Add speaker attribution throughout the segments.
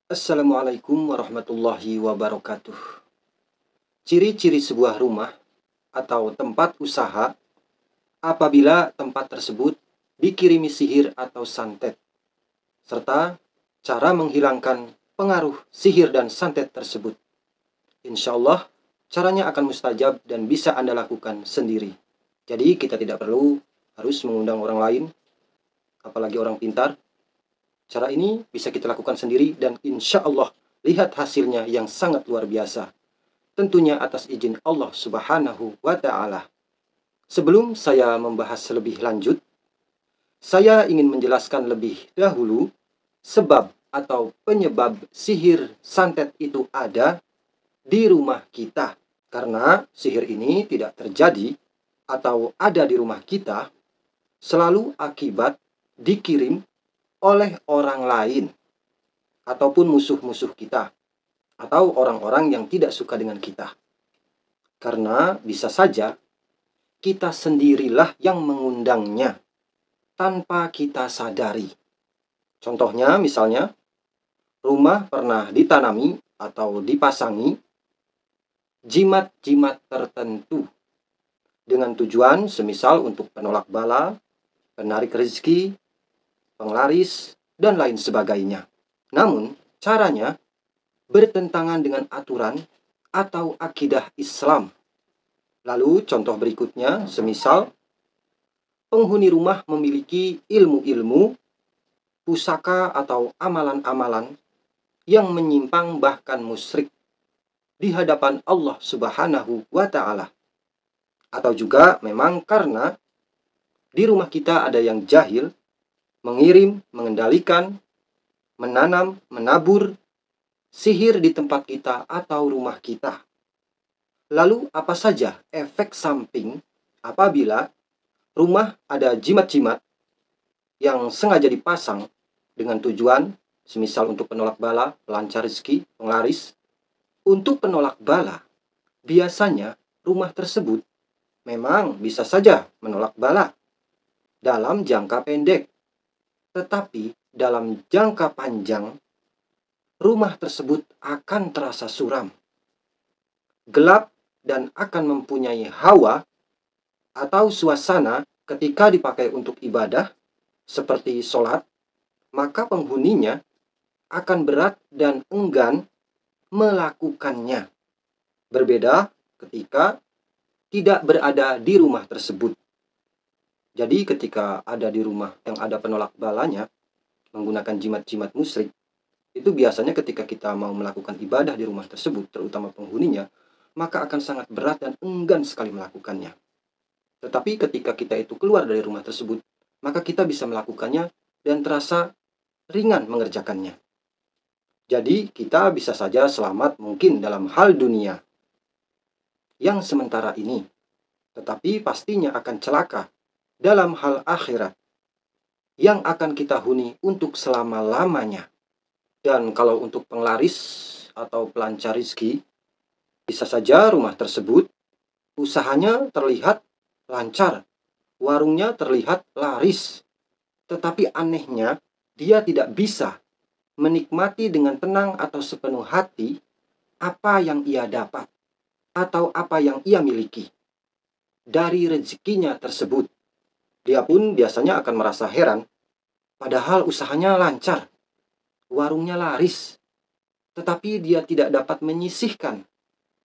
Speaker 1: Assalamualaikum warahmatullahi wabarakatuh. Ciri-ciri sebuah rumah atau tempat usaha apabila tempat tersebut dikirimi sihir atau santet, serta cara menghilangkan pengaruh sihir dan santet tersebut. Insya Allah, caranya akan mustajab dan bisa Anda lakukan sendiri. Jadi kita tidak perlu harus mengundang orang lain, apalagi orang pintar. Cara ini bisa kita lakukan sendiri dan insya Allah lihat hasilnya yang sangat luar biasa. Tentunya atas izin Allah Subhanahu wa Ta'ala. Sebelum saya membahas lebih lanjut, saya ingin menjelaskan lebih dahulu sebab atau penyebab sihir santet itu ada di rumah kita. Karena sihir ini tidak terjadi atau ada di rumah kita selalu akibat dikirim oleh orang lain ataupun musuh-musuh kita atau orang-orang yang tidak suka dengan kita. Karena bisa saja kita sendirilah yang mengundangnya tanpa kita sadari. Contohnya misalnya, rumah pernah ditanami atau dipasangi jimat-jimat tertentu dengan tujuan semisal untuk penolak bala, penarik rezeki, penglaris, dan lain sebagainya. Namun, caranya bertentangan dengan aturan atau akidah Islam. Lalu contoh berikutnya, semisal penghuni rumah memiliki ilmu-ilmu, pusaka atau amalan-amalan yang menyimpang bahkan musyrik di hadapan Allah Subhanahu wa Ta'ala. Atau juga memang karena di rumah kita ada yang jahil, mengirim, mengendalikan, menanam, menabur sihir di tempat kita atau rumah kita. Lalu apa saja efek samping apabila rumah ada jimat-jimat yang sengaja dipasang dengan tujuan semisal untuk penolak bala, pelancar rezeki, penglaris. Untuk penolak bala, biasanya rumah tersebut memang bisa saja menolak bala dalam jangka pendek. Tetapi dalam jangka panjang, rumah tersebut akan terasa suram, gelap, dan akan mempunyai hawa atau suasana ketika dipakai untuk ibadah seperti sholat, maka penghuninya akan berat dan enggan melakukannya. Berbeda ketika tidak berada di rumah tersebut. Jadi ketika ada di rumah yang ada penolak balanya, menggunakan jimat-jimat musyrik, itu biasanya ketika kita mau melakukan ibadah di rumah tersebut, terutama penghuninya, maka akan sangat berat dan enggan sekali melakukannya. Tetapi ketika kita itu keluar dari rumah tersebut, maka kita bisa melakukannya dan terasa ringan mengerjakannya. Jadi kita bisa saja selamat mungkin dalam hal dunia yang sementara ini, tetapi pastinya akan celaka dalam hal akhirat yang akan kita huni untuk selama-lamanya. Dan kalau untuk penglaris atau pelancar rezeki, bisa saja rumah tersebut usahanya terlihat lancar, warungnya terlihat laris, tetapi anehnya dia tidak bisa menikmati dengan tenang atau sepenuh hati apa yang ia dapat atau apa yang ia miliki dari rezekinya tersebut. Dia pun biasanya akan merasa heran, padahal usahanya lancar, warungnya laris, tetapi dia tidak dapat menyisihkan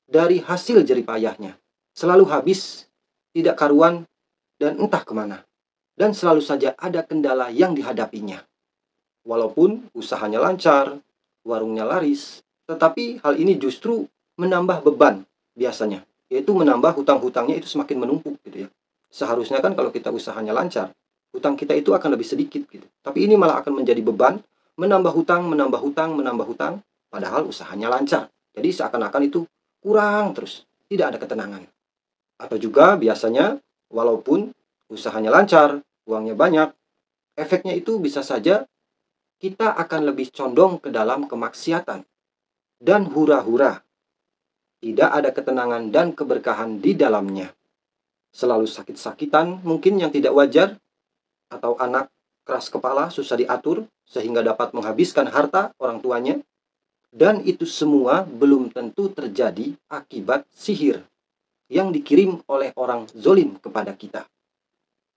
Speaker 1: dari hasil jeripayahnya. Selalu habis, tidak karuan, dan entah kemana. Dan selalu saja ada kendala yang dihadapinya. Walaupun usahanya lancar, warungnya laris, tetapi hal ini justru menambah beban biasanya. Yaitu menambah hutang-hutangnya itu semakin menumpuk gitu ya. Seharusnya kan kalau kita usahanya lancar, hutang kita itu akan lebih sedikit gitu. Tapi ini malah akan menjadi beban, menambah hutang, menambah hutang, menambah hutang, padahal usahanya lancar. Jadi seakan-akan itu kurang terus, tidak ada ketenangan. Atau juga biasanya walaupun usahanya lancar, uangnya banyak, efeknya itu bisa saja kita akan lebih condong ke dalam kemaksiatan dan hura-hura. Tidak ada ketenangan dan keberkahan di dalamnya. Selalu sakit-sakitan mungkin yang tidak wajar, atau anak keras kepala, susah diatur, sehingga dapat menghabiskan harta orang tuanya, Dan itu semua belum tentu terjadi akibat sihir yang dikirim oleh orang zolim kepada kita.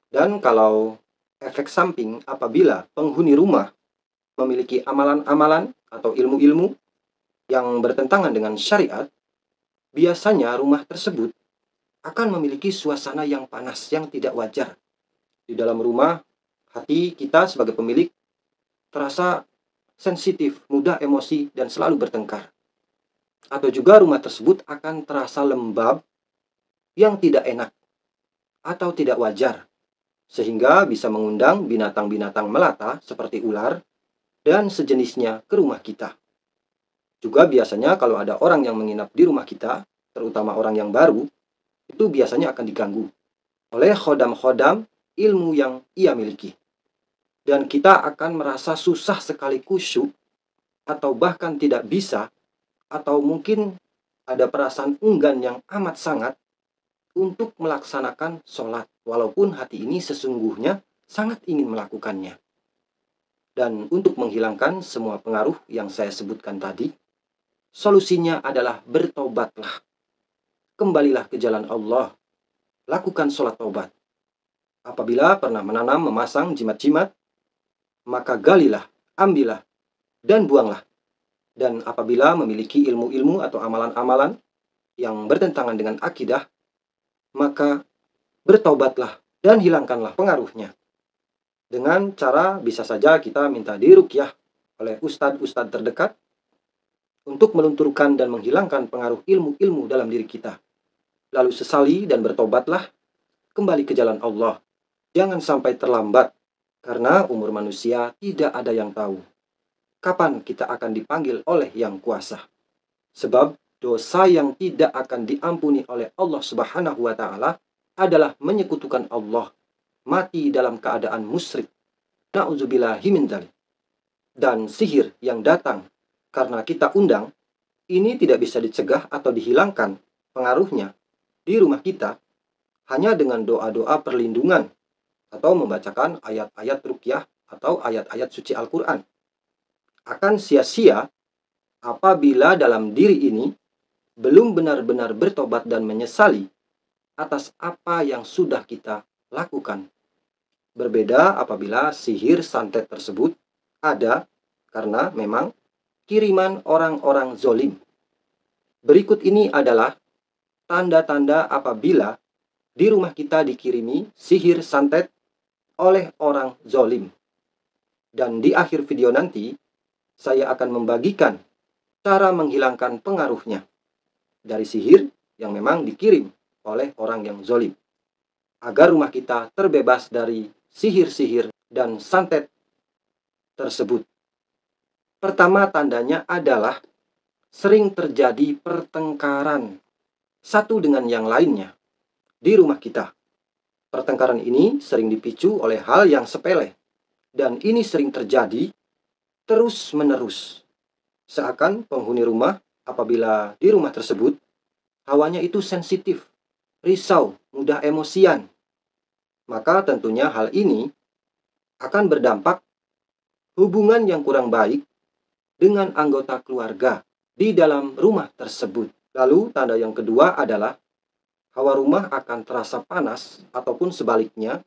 Speaker 1: Dan kalau efek samping apabila penghuni rumah memiliki amalan-amalan atau ilmu-ilmu yang bertentangan dengan syariat, biasanya rumah tersebut akan memiliki suasana yang panas yang tidak wajar. Di dalam rumah, hati kita sebagai pemilik terasa sensitif, mudah emosi, dan selalu bertengkar. Atau juga rumah tersebut akan terasa lembab yang tidak enak atau tidak wajar, sehingga bisa mengundang binatang-binatang melata seperti ular dan sejenisnya ke rumah kita. Juga biasanya kalau ada orang yang menginap di rumah kita, terutama orang yang baru, itu biasanya akan diganggu oleh khodam-khodam ilmu yang ia miliki. Dan kita akan merasa susah sekali khusyuk, atau bahkan tidak bisa, atau mungkin ada perasaan enggan yang amat sangat untuk melaksanakan sholat, walaupun hati ini sesungguhnya sangat ingin melakukannya. Dan untuk menghilangkan semua pengaruh yang saya sebutkan tadi, solusinya adalah bertobatlah. Kembalilah ke jalan Allah, lakukan sholat taubat. Apabila pernah menanam memasang jimat-jimat, maka galilah, ambillah, dan buanglah. Dan apabila memiliki ilmu-ilmu atau amalan-amalan yang bertentangan dengan akidah, maka bertaubatlah dan hilangkanlah pengaruhnya. Dengan cara bisa saja kita minta diruqyah oleh ustadz-ustadz terdekat untuk melunturkan dan menghilangkan pengaruh ilmu-ilmu dalam diri kita. Lalu sesali dan bertobatlah, kembali ke jalan Allah. Jangan sampai terlambat, karena umur manusia tidak ada yang tahu kapan kita akan dipanggil oleh yang kuasa. Sebab dosa yang tidak akan diampuni oleh Allah Subhanahu wa Ta'ala adalah menyekutukan Allah, mati dalam keadaan musyrik. Na'udzubillahi min dzalik. Dan sihir yang datang karena kita undang, ini tidak bisa dicegah atau dihilangkan pengaruhnya di rumah kita hanya dengan doa-doa perlindungan atau membacakan ayat-ayat ruqyah atau ayat-ayat suci Al-Quran. Akan sia-sia apabila dalam diri ini belum benar-benar bertobat dan menyesali atas apa yang sudah kita lakukan. Berbeda apabila sihir santet tersebut ada karena memang kiriman orang-orang zolim. Berikut ini adalah tanda-tanda apabila di rumah kita dikirimi sihir santet oleh orang zolim. Dan di akhir video nanti, saya akan membagikan cara menghilangkan pengaruhnya dari sihir yang memang dikirim oleh orang yang zolim, agar rumah kita terbebas dari sihir-sihir dan santet tersebut. Pertama tandanya adalah sering terjadi pertengkaran satu dengan yang lainnya di rumah kita. Pertengkaran ini sering dipicu oleh hal yang sepele, dan ini sering terjadi terus-menerus. Seakan penghuni rumah apabila di rumah tersebut hawanya itu sensitif, risau, mudah emosian. Maka tentunya hal ini akan berdampak hubungan yang kurang baik dengan anggota keluarga di dalam rumah tersebut. Lalu tanda yang kedua adalah hawa rumah akan terasa panas, ataupun sebaliknya,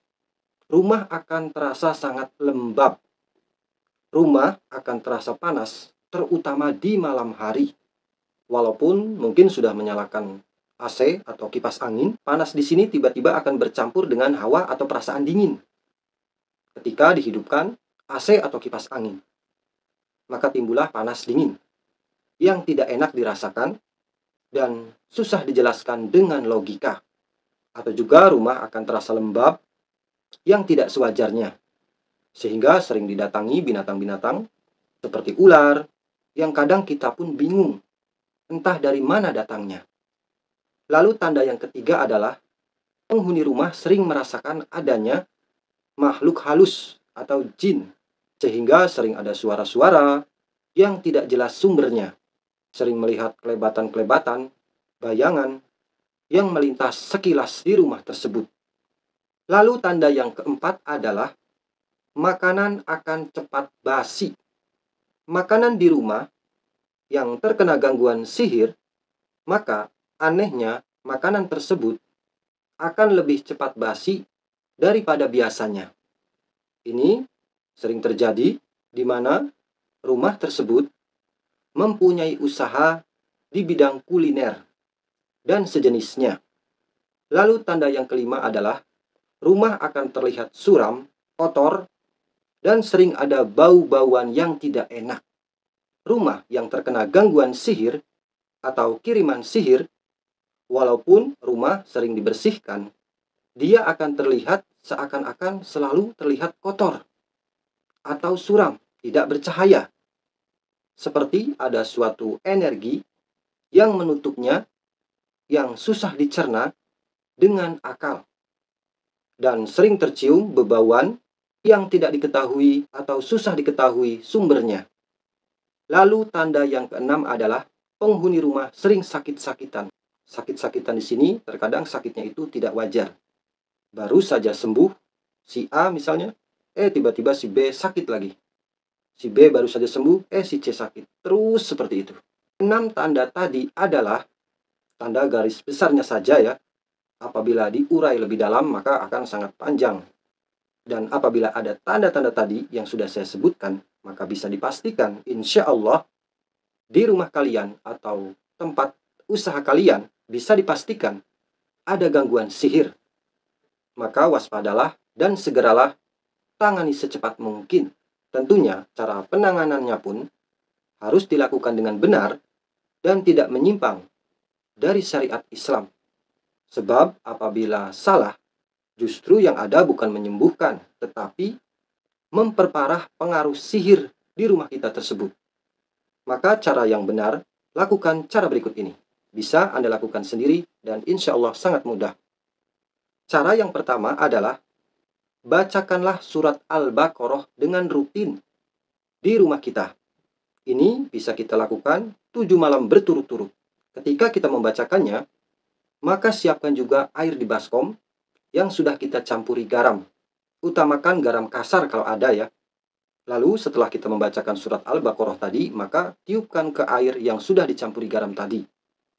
Speaker 1: rumah akan terasa sangat lembab. Rumah akan terasa panas, terutama di malam hari. Walaupun mungkin sudah menyalakan AC atau kipas angin, panas di sini tiba-tiba akan bercampur dengan hawa atau perasaan dingin. Ketika dihidupkan AC atau kipas angin, maka timbullah panas dingin yang tidak enak dirasakan dan susah dijelaskan dengan logika. Atau juga rumah akan terasa lembab yang tidak sewajarnya, sehingga sering didatangi binatang-binatang seperti ular yang kadang kita pun bingung entah dari mana datangnya. Lalu tanda yang ketiga adalah penghuni rumah sering merasakan adanya makhluk halus atau jin, sehingga sering ada suara-suara yang tidak jelas sumbernya. Sering melihat kelebatan-kelebatan, bayangan yang melintas sekilas di rumah tersebut. Lalu tanda yang keempat adalah makanan akan cepat basi. Makanan di rumah yang terkena gangguan sihir, maka anehnya makanan tersebut akan lebih cepat basi daripada biasanya. Ini sering terjadi di mana rumah tersebut mempunyai usaha di bidang kuliner dan sejenisnya. Lalu tanda yang kelima adalah rumah akan terlihat suram, kotor, dan sering ada bau-bauan yang tidak enak. Rumah yang terkena gangguan sihir atau kiriman sihir, walaupun rumah sering dibersihkan, dia akan terlihat seakan-akan selalu terlihat kotor atau suram, tidak bercahaya. Seperti ada suatu energi yang menutupnya yang susah dicerna dengan akal. Dan sering tercium bebauan yang tidak diketahui atau susah diketahui sumbernya. Lalu tanda yang keenam adalah penghuni rumah sering sakit-sakitan. Sakit-sakitan di sini terkadang sakitnya itu tidak wajar. Baru saja sembuh, si A misalnya, tiba-tiba si B sakit lagi. Si B baru saja sembuh, si C sakit. Terus seperti itu. 6 tanda tadi adalah tanda garis besarnya saja ya. Apabila diurai lebih dalam maka akan sangat panjang. Dan apabila ada tanda-tanda tadi yang sudah saya sebutkan, maka bisa dipastikan insya Allah di rumah kalian atau tempat usaha kalian bisa dipastikan ada gangguan sihir. Maka waspadalah dan segeralah tangani secepat mungkin. Tentunya cara penanganannya pun harus dilakukan dengan benar dan tidak menyimpang dari syariat Islam. Sebab apabila salah, justru yang ada bukan menyembuhkan, tetapi memperparah pengaruh sihir di rumah kita tersebut. Maka cara yang benar, lakukan cara berikut ini. Bisa Anda lakukan sendiri dan insya Allah sangat mudah. Cara yang pertama adalah bacakanlah surat Al-Baqarah dengan rutin di rumah kita. Ini bisa kita lakukan 7 malam berturut-turut. Ketika kita membacakannya, maka siapkan juga air di baskom yang sudah kita campuri garam. Utamakan garam kasar kalau ada ya. Lalu setelah kita membacakan surat Al-Baqarah tadi, maka tiupkan ke air yang sudah dicampuri garam tadi.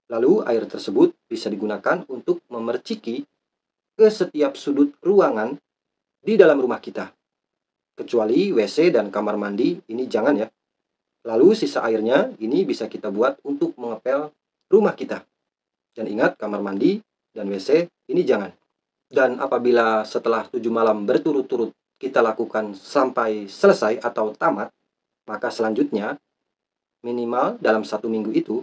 Speaker 1: Lalu air tersebut bisa digunakan untuk memerciki ke setiap sudut ruangan di dalam rumah kita. Kecuali WC dan kamar mandi, ini jangan ya. Lalu sisa airnya ini bisa kita buat untuk mengepel rumah kita. Dan ingat, kamar mandi dan WC ini jangan. Dan apabila setelah 7 malam berturut-turut kita lakukan sampai selesai atau tamat, maka selanjutnya minimal dalam 1 minggu itu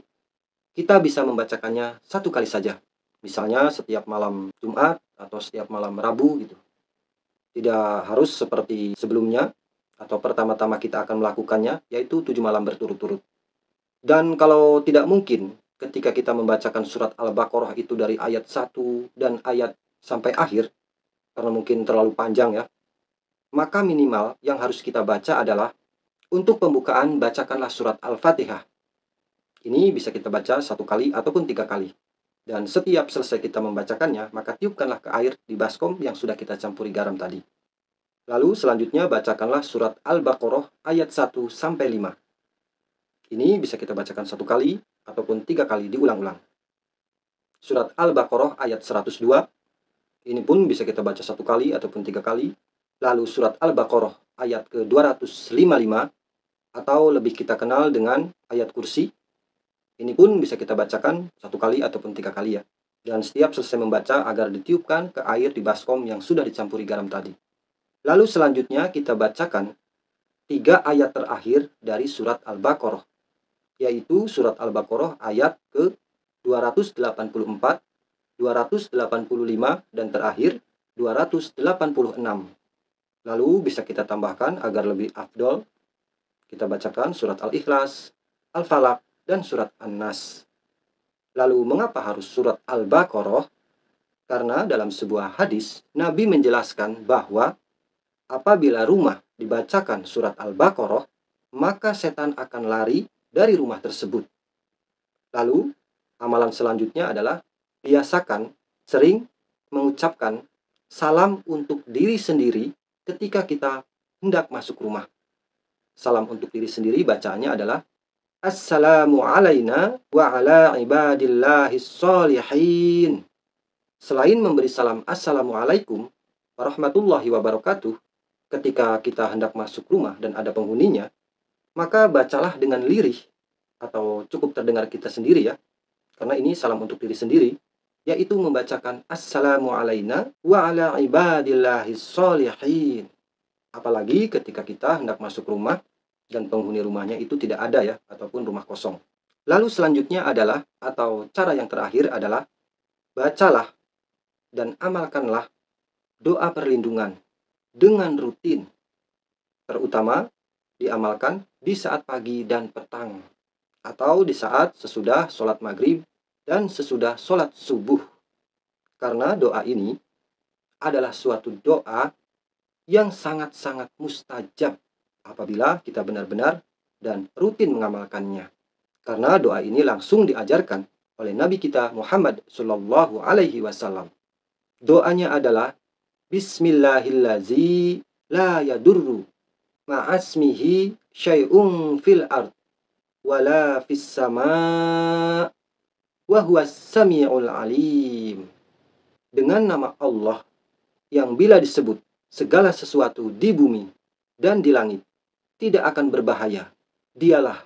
Speaker 1: kita bisa membacakannya 1 kali saja. Misalnya setiap malam Jumat atau setiap malam Rabu gitu. Tidak harus seperti sebelumnya atau pertama-tama kita akan melakukannya, yaitu 7 malam berturut-turut. Dan kalau tidak mungkin ketika kita membacakan surat Al-Baqarah itu dari ayat 1 dan ayat sampai akhir, karena mungkin terlalu panjang ya, maka minimal yang harus kita baca adalah untuk pembukaan bacakanlah surat Al-Fatihah. Ini bisa kita baca 1 kali ataupun 3 kali. Dan setiap selesai kita membacakannya, maka tiupkanlah ke air di baskom yang sudah kita campuri garam tadi. Lalu selanjutnya bacakanlah surat Al-Baqarah ayat 1 sampai 5. Ini bisa kita bacakan 1 kali ataupun 3 kali diulang-ulang. Surat Al-Baqarah ayat 102. Ini pun bisa kita baca 1 kali ataupun 3 kali. Lalu surat Al-Baqarah ayat ke-255 atau lebih kita kenal dengan ayat kursi. Ini pun bisa kita bacakan 1 kali ataupun 3 kali ya. Dan setiap selesai membaca agar ditiupkan ke air di baskom yang sudah dicampuri garam tadi. Lalu selanjutnya kita bacakan 3 ayat terakhir dari surat Al-Baqarah. Yaitu surat Al-Baqarah ayat ke-284, 285, dan terakhir 286. Lalu bisa kita tambahkan agar lebih afdol, kita bacakan surat Al-Ikhlas, Al-Falaq, dan surat An-Nas. Lalu mengapa harus surat Al-Baqarah? Karena dalam sebuah hadis, Nabi menjelaskan bahwa apabila rumah dibacakan surat Al-Baqarah, maka setan akan lari dari rumah tersebut. Lalu, amalan selanjutnya adalah biasakan sering mengucapkan salam untuk diri sendiri ketika kita hendak masuk rumah. Salam untuk diri sendiri bacaannya adalah Assalamu alaina wa ala ibadillahis sholihin. Selain memberi salam Assalamualaikum warahmatullahi wabarakatuh ketika kita hendak masuk rumah dan ada penghuninya, maka bacalah dengan lirih atau cukup terdengar kita sendiri ya, karena ini salam untuk diri sendiri, yaitu membacakan Assalamu alaina wa ala ibadillahis sholihin. Apalagi ketika kita hendak masuk rumah dan penghuni rumahnya itu tidak ada ya, ataupun rumah kosong. Lalu selanjutnya adalah, atau cara yang terakhir adalah, bacalah dan amalkanlah doa perlindungan dengan rutin. Terutama diamalkan di saat pagi dan petang, atau di saat sesudah sholat maghrib dan sesudah sholat subuh. Karena doa ini adalah suatu doa yang sangat-sangat mustajab apabila kita benar-benar dan rutin mengamalkannya. Karena doa ini langsung diajarkan oleh Nabi kita Muhammad Shallallahu Alaihi Wasallam. Doanya adalah Bismillahillazi la yadurru ma'asmihi syai'un fil ard wala fis sama wa huwas sami'ul alim. Dengan nama Allah yang bila disebut segala sesuatu di bumi dan di langit tidak akan berbahaya. Dialah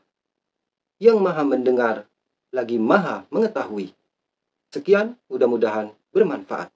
Speaker 1: yang maha mendengar lagi maha mengetahui. Sekian, mudah-mudahan bermanfaat.